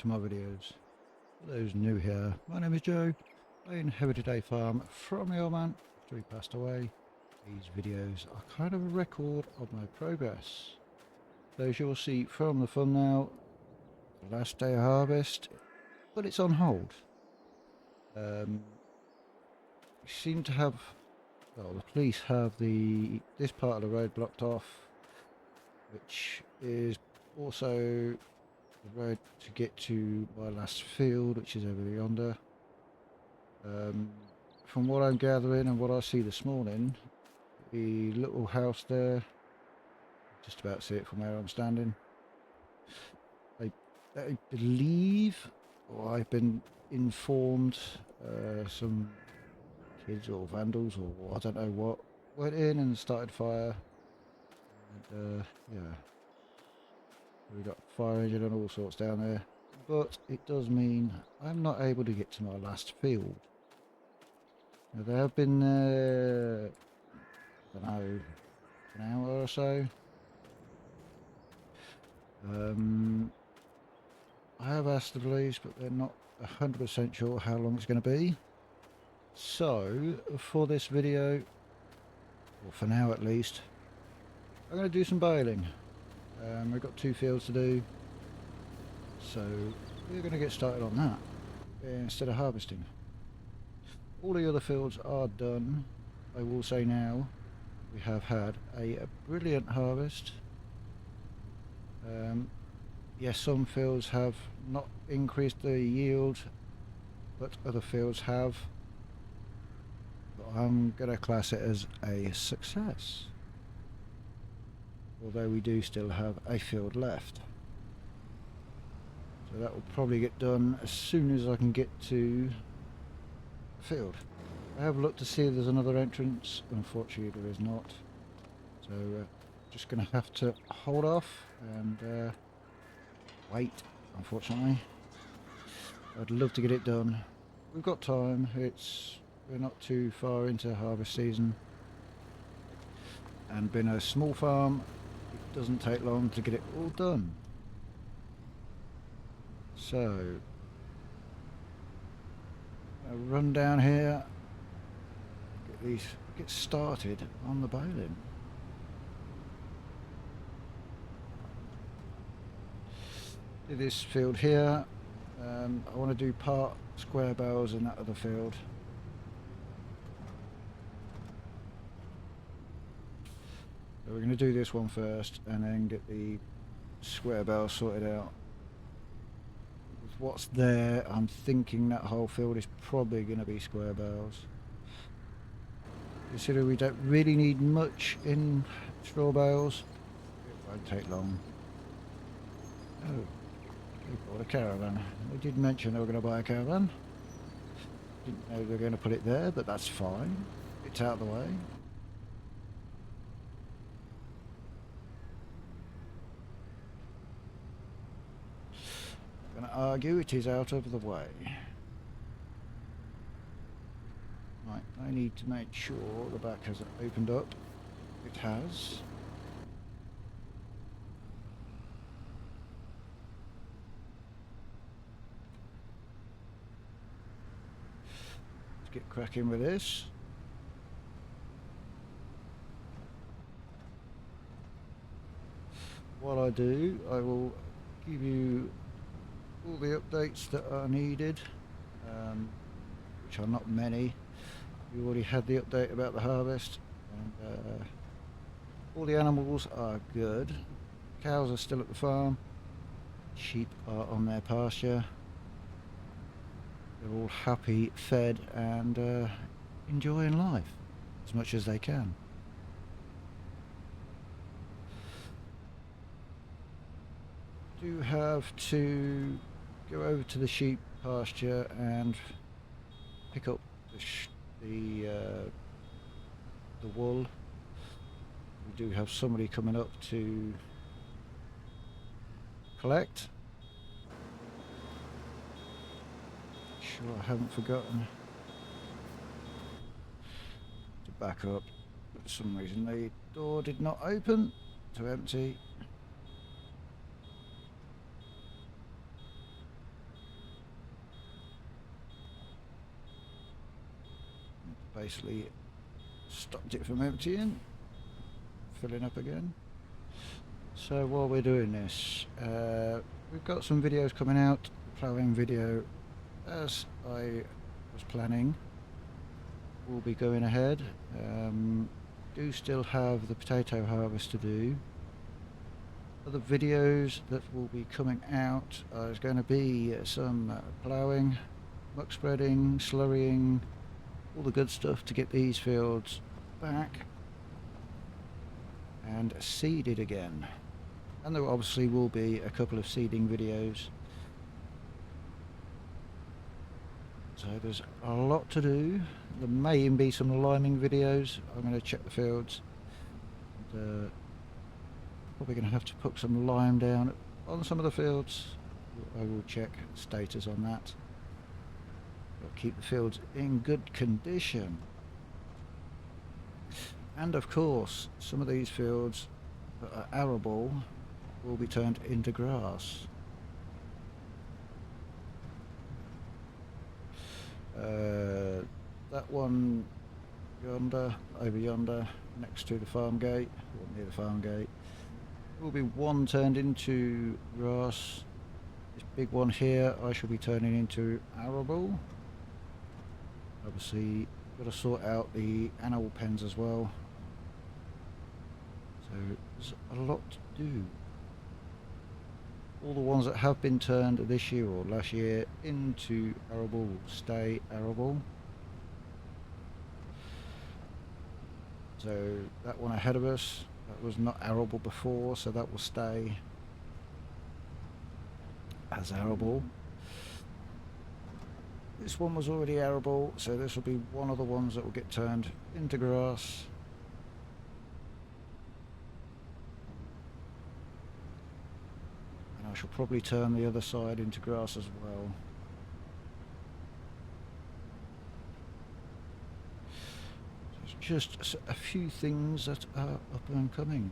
to my videos. For those new here, my name is Joe. I inherited a farm from the old man after he passed away. These videos are kind of a record of my progress. So as you'll see from the thumbnail, the last day of harvest, but it's on hold. We seem to have, well, the police have this part of the road blocked off, which is also the road to get to my last field, which is over yonder. From what I'm gathering and what I see this morning, the little house there, just about see it from where I'm standing. I believe, or I've been informed, some kids or vandals or I don't know what went in and started fire. And yeah, we got fire engine and all sorts down there. But it does mean I'm not able to get to my last field. Now, they have been there, I don't know, an hour or so. I have asked the police, but they're not 100% sure how long it's going to be. So, for this video, or for now at least, I'm going to do some baling. We've got 2 fields to do, so we're going to get started on that instead of harvesting. All the other fields are done. I will say now, we have had a brilliant harvest. Yes, some fields have not increased the yield, but other fields have. But I'm going to class it as a success. Although we do still have a field left. So that will probably get done as soon as I can get to the field. I have looked to see if there's another entrance. Unfortunately there is not. So just going to have to hold off and wait, unfortunately. I'd love to get it done. We've got time. We're not too far into harvest season. And being a small farm, it doesn't take long to get it all done. So, I'll run down here, get started on the baling. This field here, I want to do part square bales in that other field. So we're going to do this one first and then get the square bales sorted out. With what's there, I'm thinking that whole field is probably going to be square bales. Consider we don't really need much in straw bales. It won't take long. Oh. We bought a caravan. They did mention they were going to buy a caravan. Didn't know they were going to put it there, but that's fine. It's out of the way. I'm going to argue it is out of the way. Right, I need to make sure the back hasn't opened up. It has. Get cracking with this. What I do, I will give you all the updates that are needed, which are not many. You already had the update about the harvest, and all the animals are good. Cows are still at the farm. Sheep are on their pasture. They're all happy, fed, and enjoying life as much as they can. Do have to go over to the sheep pasture and pick up the wool. We do have somebody coming up to collect. Sure, I haven't forgotten to back up, but for some reason the door did not open, too empty. basically stopped it from emptying, filling up again. So while we're doing this, we've got some videos coming out. Ploughing video, as I was planning, will be going ahead. Do still have the potato harvest to do. Other videos that will be coming out is going to be some ploughing, muck spreading, slurrying, all the good stuff to get these fields back and seeded again. And there obviously will be a couple of seeding videos. So there's a lot to do. There may even be some liming videos. I'm going to check the fields. And, probably going to have to put some lime down on some of the fields. I will check status on that. Got to keep the fields in good condition. And of course, some of these fields that are arable will be turned into grass. That one yonder, over yonder, next to the farm gate, or near the farm gate, will be one turned into grass. This big one here I shall be turning into arable. Obviously got to sort out the animal pens as well. So there's a lot to do. All the ones that have been turned this year or last year into arable will stay arable. So that one ahead of us, that was not arable before, so that will stay as arable. This one was already arable, so this will be one of the ones that will get turned into grass. And I shall probably turn the other side into grass as well. Just a few things that are up and coming.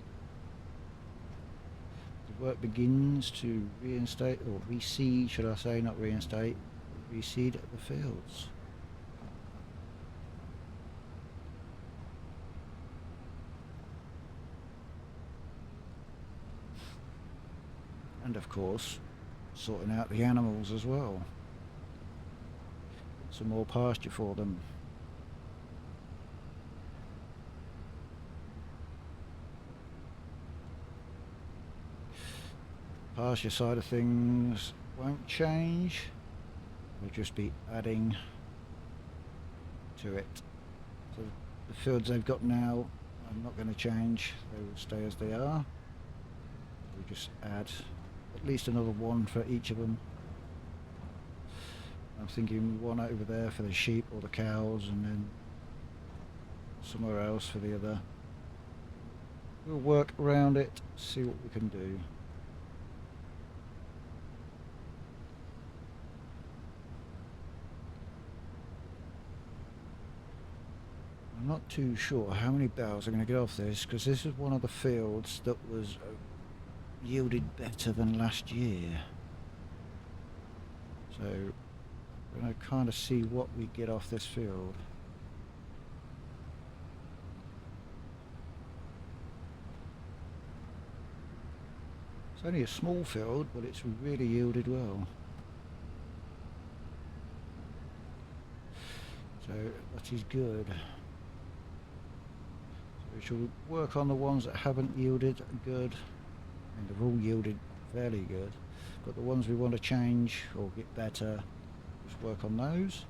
The work begins to reinstate, or reseed, should I say, not reinstate, reseed the fields. And of course, sorting out the animals as well. Some more pasture for them. Pasture side of things won't change, we'll just be adding to it. So the fields they've got now are not going to change, they will stay as they are. We'll just add at least another one for each of them. I'm thinking one over there for the sheep or the cows, and then somewhere else for the other. We'll work around it, see what we can do. I'm not too sure how many bales I'm going to get off this, because this is one of the fields that was yielded better than last year. So I'm going to kind of see what we get off this field. It's only a small field, but it's really yielded well. So that is good. We shall work on the ones that haven't yielded good, and they've all yielded fairly good, but the ones we want to change or get better, just work on those.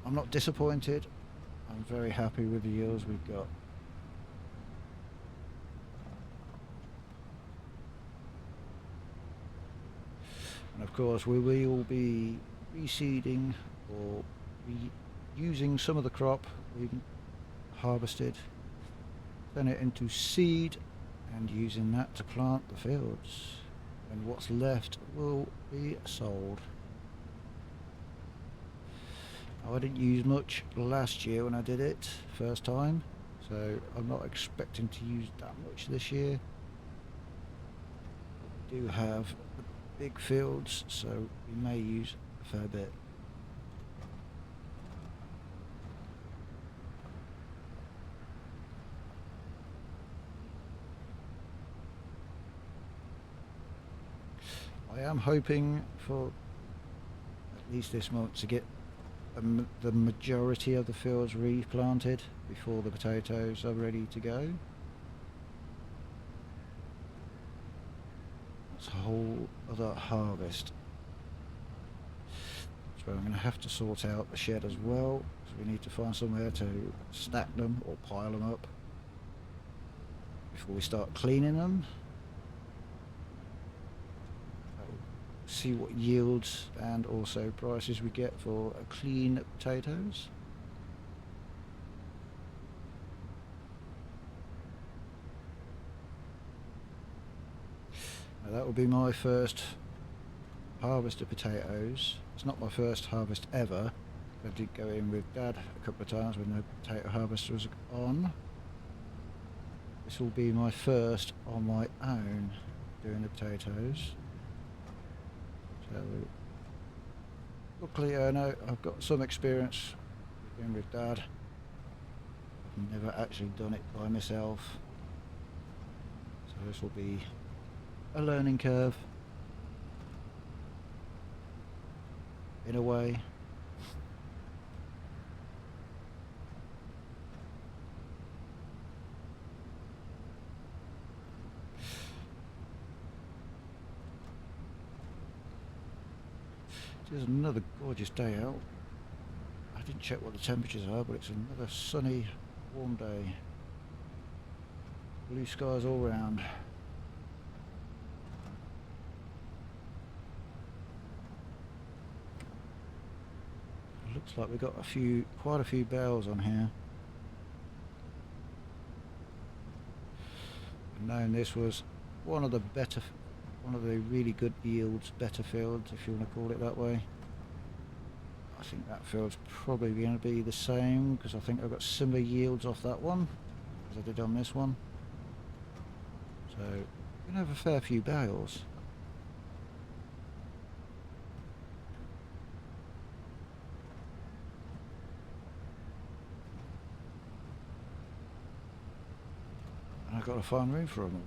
I'm not disappointed, I'm very happy with the yields we've got. And of course we will be reseeding or using some of the crop we've harvested, turn it into seed, and using that to plant the fields. And what's left will be sold. Now, I didn't use much last year when I did it first time, so I'm not expecting to use that much this year. We do have big fields, so we may use a fair bit. I am hoping for at least this month to get the majority of the fields replanted before the potatoes are ready to go. It's a whole other harvest. So I'm going to have to sort out the shed as well, so we need to find somewhere to stack them or pile them up before we start cleaning them. See what yields and also prices we get for clean potatoes. Now that will be my first harvest of potatoes. It's not my first harvest ever. I did go in with Dad a couple of times when the potato harvest was on. This will be my first on my own doing the potatoes. So luckily I know I've got some experience doing with Dad. I've never actually done it by myself. So this will be a learning curve. In a way. It is another gorgeous day out. I didn't check what the temperatures are, but it's another sunny, warm day. Blue skies all round. Looks like we've got quite a few bales on here. And knowing this was one of the really good yields, better fields, if you want to call it that way. I think that field's probably going to be the same, because I think I've got similar yields off that one as I did on this one. So we're going to have a fair few bales. And I've got to find room for them all.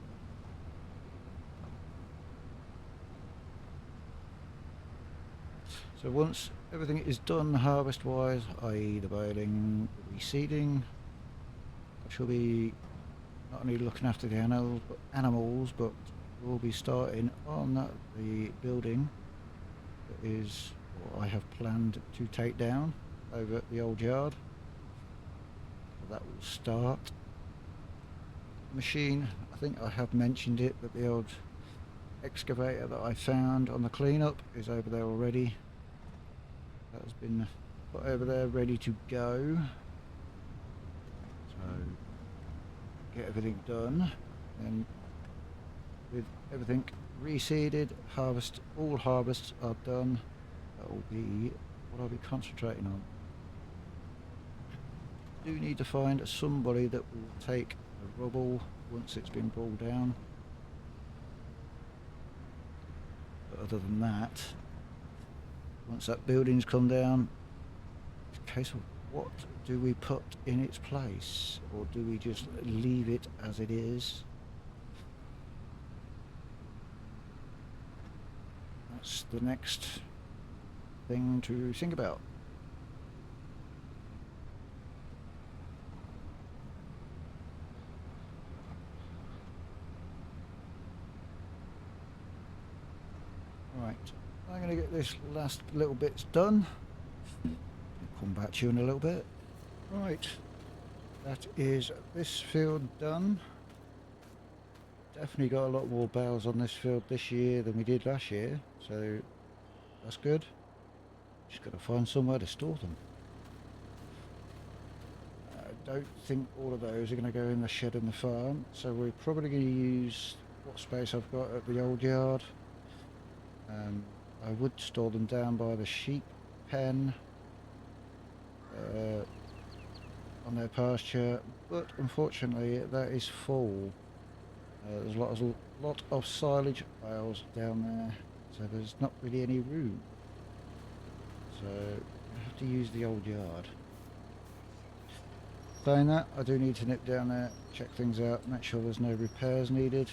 So once everything is done harvest wise, i.e. the baling, the reseeding, I shall be not only looking after the animals, but we'll be starting on the building that is what I have planned to take down over at the old yard. So that will start. Machine, I think I have mentioned it, but the old excavator that I found on the cleanup is over there already. That has been put over there ready to go. So get everything done, and with everything reseeded, all harvests are done. That will be what I'll be concentrating on. Do need to find somebody that will take the rubble once it's been pulled down. But other than that, once that building's come down, it's a case of what do we put in its place, or do we just leave it as it is? That's the next thing to think about. Right, I'm going to get this last little bits done. I'll come back to you in a little bit. Right, that is this field done. Definitely got a lot more bales on this field this year than we did last year, so that's good. Just got to find somewhere to store them. I don't think all of those are going to go in the shed in the farm, so we're probably going to use what space I've got at the old yard. I would store them down by the sheep pen on their pasture, but unfortunately that is full. There's a lot of silage bales down there, so there's not really any room. So I have to use the old yard. Saying that, I do need to nip down there, check things out, make sure there's no repairs needed.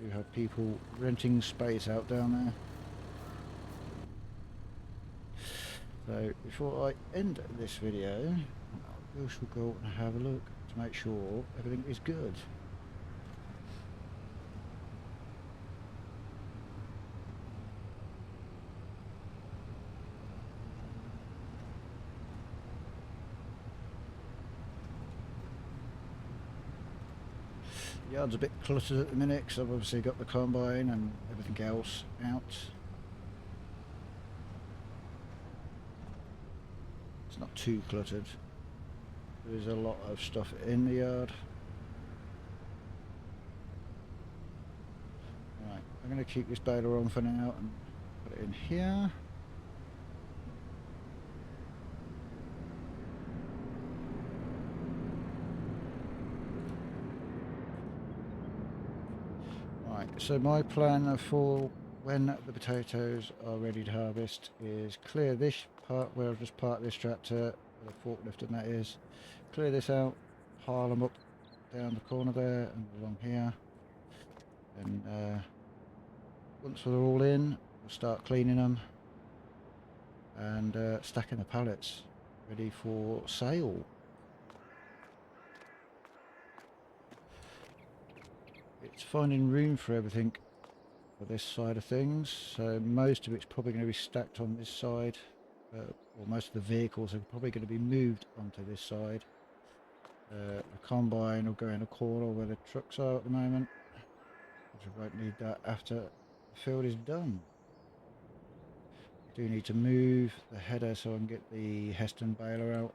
do have people renting space out down there. So before I end this video, we shall go and have a look to make sure everything is good. The yard's a bit cluttered at the minute because I've obviously got the combine and everything else out. It's not too cluttered. There is a lot of stuff in the yard. Right, I'm going to keep this baler on for now and put it in here. Right, so my plan for when the potatoes are ready to harvest is clear this part where I've just parked this tractor with a forklift, and that is clear this out, pile them up down the corner there and along here, and once they're all in, we'll start cleaning them and stacking the pallets ready for sale. It's finding room for everything for this side of things, so most of it's probably going to be stacked on this side, or most of the vehicles are probably going to be moved onto this side. The combine will go in a corner where the trucks are at the moment, which I won't need that after the field is done. I do need to move the header so I can get the Heston baler out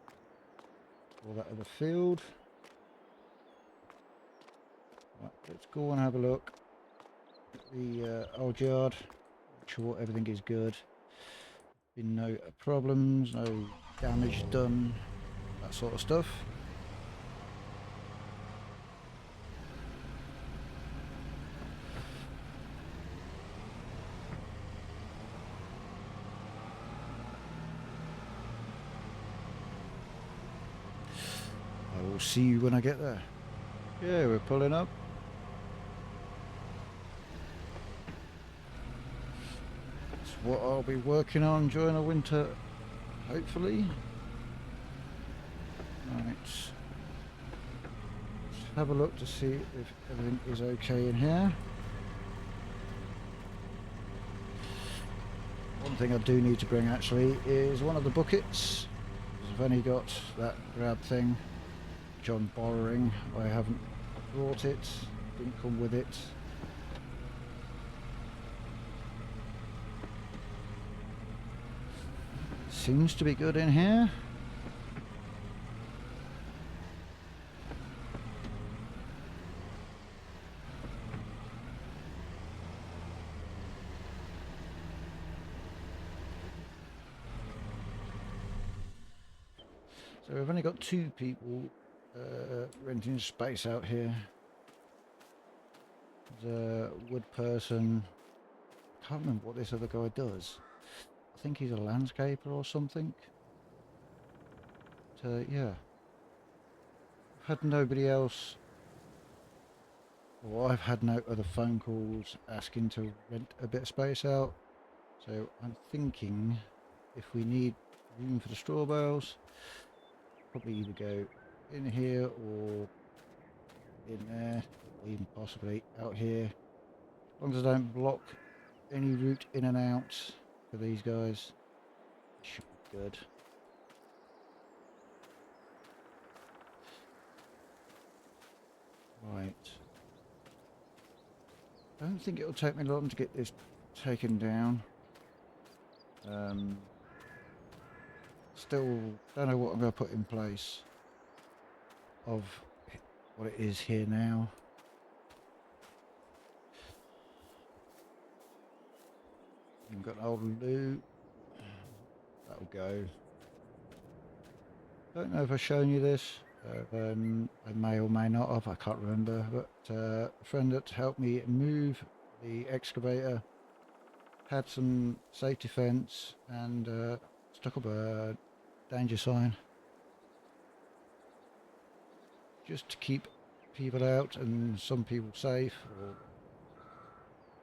for that other field. Right, let's go and have a look at the old yard, make sure everything is good. Been no problems, no damage done, that sort of stuff. I will see you when I get there. Yeah, we're pulling up. It's what I'll be working on during the winter, hopefully. Right. Let's have a look to see if everything is okay in here. One thing I do need to bring actually is one of the buckets. I've only got that grab thing, which I'm borrowing. I haven't brought it, didn't come with it. Seems to be good in here. So we've only got two people renting space out here. The wood person, I can't remember what this other guy does. I think he's a landscaper or something. Yeah, I've had nobody else, or I've had no other phone calls asking to rent a bit of space out. So I'm thinking if we need room for the straw bales, probably either go in here or in there, or even possibly out here, as long as I don't block any route in and out for these guys. It should be good. Right, I don't think it'll take me long to get this taken down. Still don't know what I'm going to put in place of what it is here now. I've got an old loo, that'll go. Don't know if I've shown you this, I may or may not have, I can't remember, but a friend that helped me move the excavator had some safety fence and stuck up a danger sign just to keep people out and some people safe, or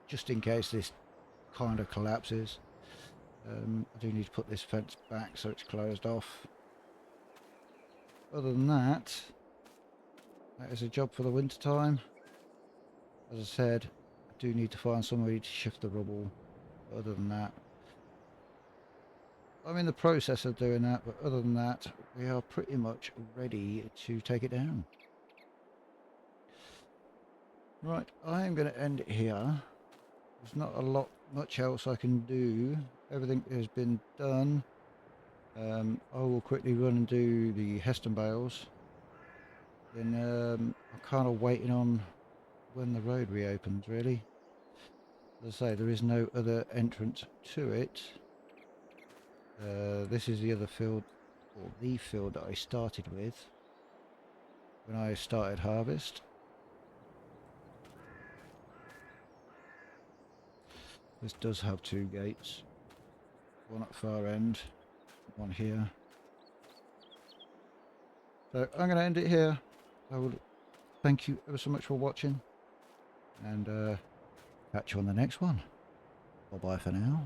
just in case this kind of collapses. I do need to put this fence back so it's closed off. Other than that, that is a job for the winter time. As I said, I do need to find somebody to shift the rubble. Other than that, I'm in the process of doing that, but other than that, we are pretty much ready to take it down. Right, I am going to end it here. There's not much else I can do. Everything has been done. I will quickly run and do the Heston bales. Then I'm kind of waiting on when the road reopens, really. As I say, there is no other entrance to it. This is the other field, or the field that I started with when I started harvest. This does have two gates, one at the far end, one here. So I'm going to end it here. I will thank you ever so much for watching, and catch you on the next one. Bye bye for now.